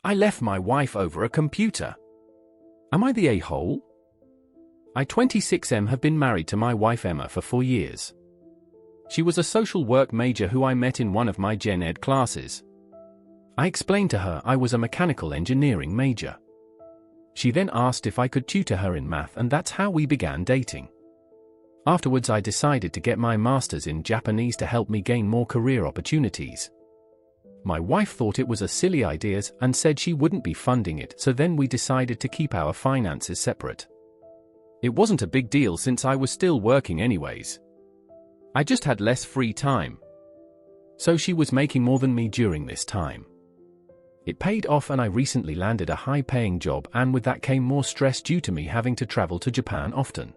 I left my wife over a computer. Am I the a-hole? I 26M have been married to my wife Emma for 4 years. She was a social work major who I met in one of my gen ed classes. I explained to her I was a mechanical engineering major. She then asked if I could tutor her in math, and that's how we began dating. Afterwards I decided to get my master's in Japanese to help me gain more career opportunities. My wife thought it was a silly idea and said she wouldn't be funding it, so then we decided to keep our finances separate. It wasn't a big deal since I was still working anyways. I just had less free time. So she was making more than me during this time. It paid off and I recently landed a high-paying job, and with that came more stress due to me having to travel to Japan often.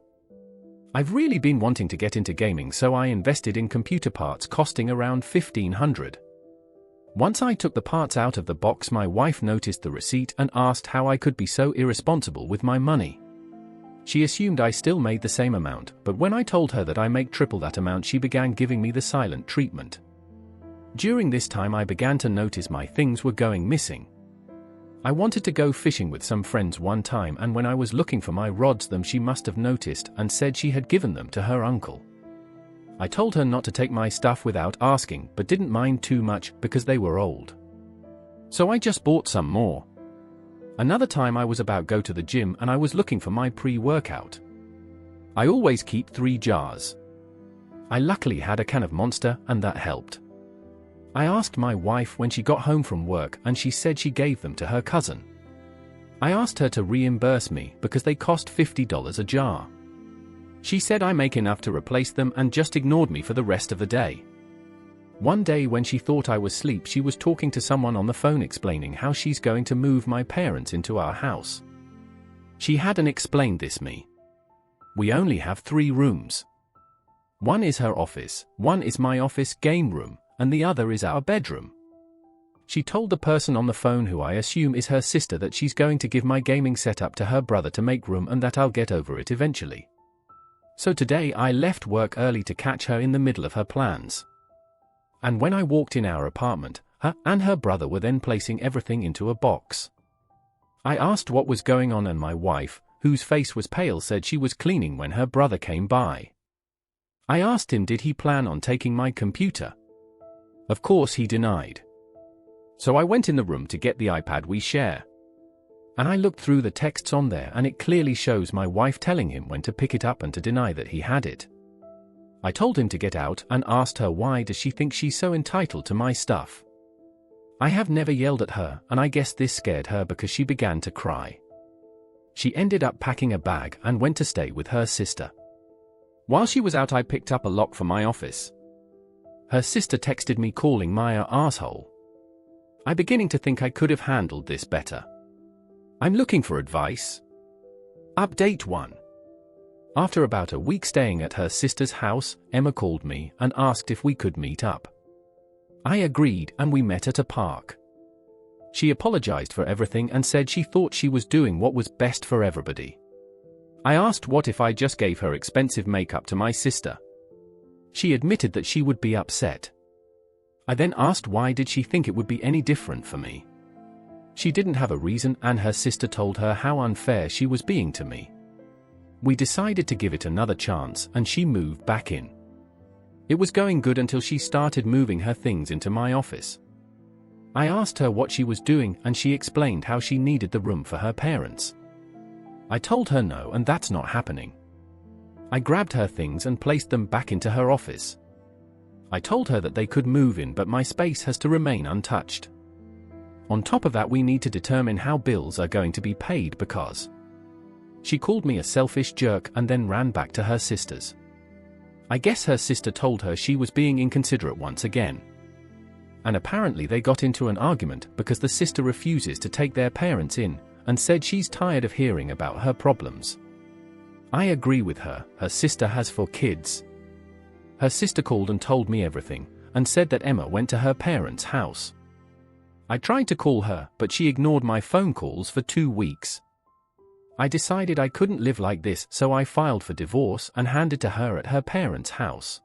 I've really been wanting to get into gaming, so I invested in computer parts costing around $1,500. Once I took the parts out of the box, my wife noticed the receipt and asked how I could be so irresponsible with my money. She assumed I still made the same amount, but when I told her that I make triple that amount, she began giving me the silent treatment. During this time I began to notice my things were going missing. I wanted to go fishing with some friends one time, and when I was looking for my rods she must have noticed and said she had given them to her uncle. I told her not to take my stuff without asking, but didn't mind too much because they were old. So I just bought some more. Another time I was about to go to the gym and I was looking for my pre-workout. I always keep 3 jars. I luckily had a can of Monster and that helped. I asked my wife when she got home from work and she said she gave them to her cousin. I asked her to reimburse me because they cost $50 a jar. She said I make enough to replace them and just ignored me for the rest of the day. One day when she thought I was asleep, she was talking to someone on the phone explaining how she's going to move my parents into our house. She hadn't explained this me. We only have 3 rooms. One is her office, one is my office game room, and the other is our bedroom. She told the person on the phone, who I assume is her sister, that she's going to give my gaming setup to her brother to make room and that I'll get over it eventually. So today I left work early to catch her in the middle of her plans. And when I walked in our apartment, her and her brother were then placing everything into a box. I asked what was going on, and my wife, whose face was pale, said she was cleaning when her brother came by. I asked him did he plan on taking my computer. Of course he denied. So I went in the room to get the iPad we share. And I looked through the texts on there, and it clearly shows my wife telling him when to pick it up and to deny that he had it. I told him to get out and asked her why does she think she's so entitled to my stuff. I have never yelled at her, and I guess this scared her because she began to cry. She ended up packing a bag and went to stay with her sister. While she was out, I picked up a lock for my office. Her sister texted me calling me a asshole. I'm beginning to think I could have handled this better. I'm looking for advice. Update 1. After about a week staying at her sister's house, Emma called me and asked if we could meet up. I agreed and we met at a park. She apologized for everything and said she thought she was doing what was best for everybody. I asked what if I just gave her expensive makeup to my sister. She admitted that she would be upset. I then asked why did she think it would be any different for me. She didn't have a reason, and her sister told her how unfair she was being to me. We decided to give it another chance and she moved back in. It was going good until she started moving her things into my office. I asked her what she was doing and she explained how she needed the room for her parents. I told her no, and that's not happening. I grabbed her things and placed them back into her office. I told her that they could move in, but my space has to remain untouched. On top of that, we need to determine how bills are going to be paid because... She called me a selfish jerk and then ran back to her sister's. I guess her sister told her she was being inconsiderate once again. And apparently they got into an argument because the sister refuses to take their parents in and said she's tired of hearing about her problems. I agree with her. Her sister has 4 kids. Her sister called and told me everything and said that Emma went to her parents' house. I tried to call her, but she ignored my phone calls for 2 weeks. I decided I couldn't live like this, so I filed for divorce and handed to her at her parents' house.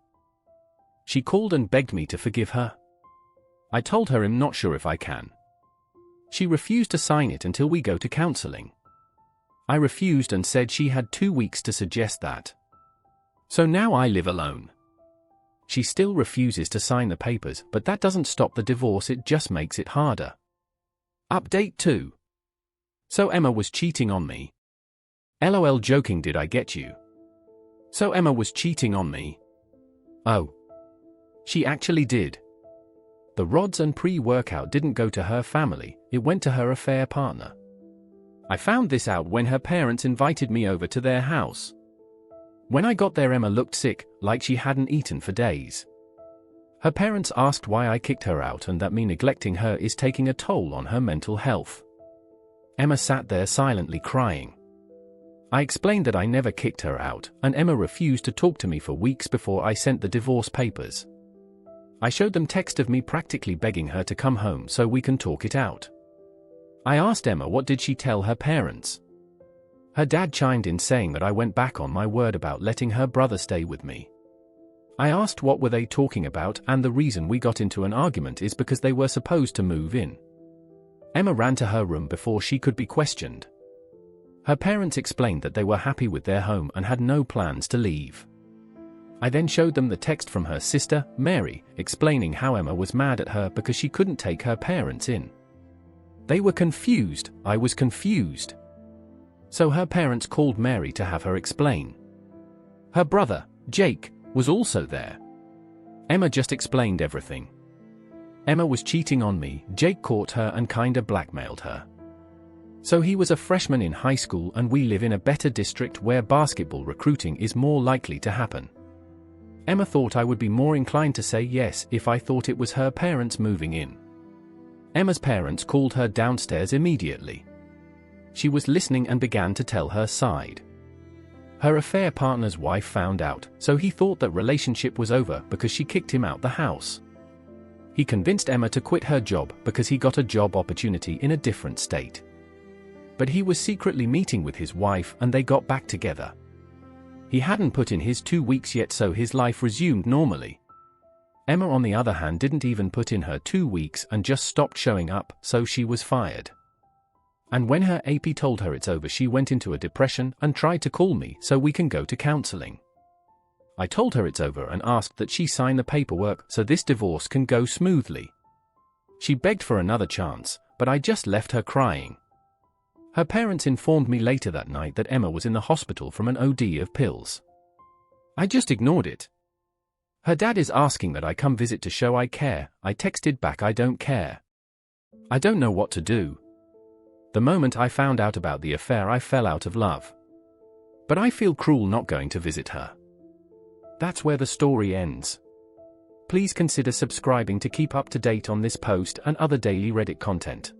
She called and begged me to forgive her. I told her I'm not sure if I can. She refused to sign it until we go to counseling. I refused and said she had 2 weeks to suggest that. So now I live alone. She still refuses to sign the papers, but that doesn't stop the divorce, it just makes it harder. Update 2. So Emma was cheating on me. LOL, joking, did I get you? So Emma was cheating on me. Oh. She actually did. The rods and pre-workout didn't go to her family, it went to her affair partner. I found this out when her parents invited me over to their house. When I got there, Emma looked sick, like she hadn't eaten for days. Her parents asked why I kicked her out and that me neglecting her is taking a toll on her mental health. Emma sat there silently crying. I explained that I never kicked her out, and Emma refused to talk to me for weeks before I sent the divorce papers. I showed them text of me practically begging her to come home so we can talk it out. I asked Emma what did she tell her parents. Her dad chimed in saying that I went back on my word about letting her brother stay with me. I asked what were they talking about, and the reason we got into an argument is because they were supposed to move in. Emma ran to her room before she could be questioned. Her parents explained that they were happy with their home and had no plans to leave. I then showed them the text from her sister, Mary, explaining how Emma was mad at her because she couldn't take her parents in. They were confused, I was confused. So her parents called Mary to have her explain. Her brother, Jake, was also there. Emma just explained everything. Emma was cheating on me, Jake caught her and kinda blackmailed her. So he was a freshman in high school and we live in a better district where basketball recruiting is more likely to happen. Emma thought I would be more inclined to say yes if I thought it was her parents moving in. Emma's parents called her downstairs immediately. She was listening and began to tell her side. Her affair partner's wife found out, so he thought that relationship was over because she kicked him out the house. He convinced Emma to quit her job because he got a job opportunity in a different state. But he was secretly meeting with his wife and they got back together. He hadn't put in his 2 weeks yet, so his life resumed normally. Emma, on the other hand, didn't even put in her 2 weeks and just stopped showing up, so she was fired. And when her AP told her it's over, she went into a depression and tried to call me so we can go to counseling. I told her it's over and asked that she sign the paperwork so this divorce can go smoothly. She begged for another chance, but I just left her crying. Her parents informed me later that night that Emma was in the hospital from an OD of pills. I just ignored it. Her dad is asking that I come visit to show I care. I texted back I don't care. I don't know what to do. The moment I found out about the affair, I fell out of love. But I feel cruel not going to visit her. That's where the story ends. Please consider subscribing to keep up to date on this post and other daily Reddit content.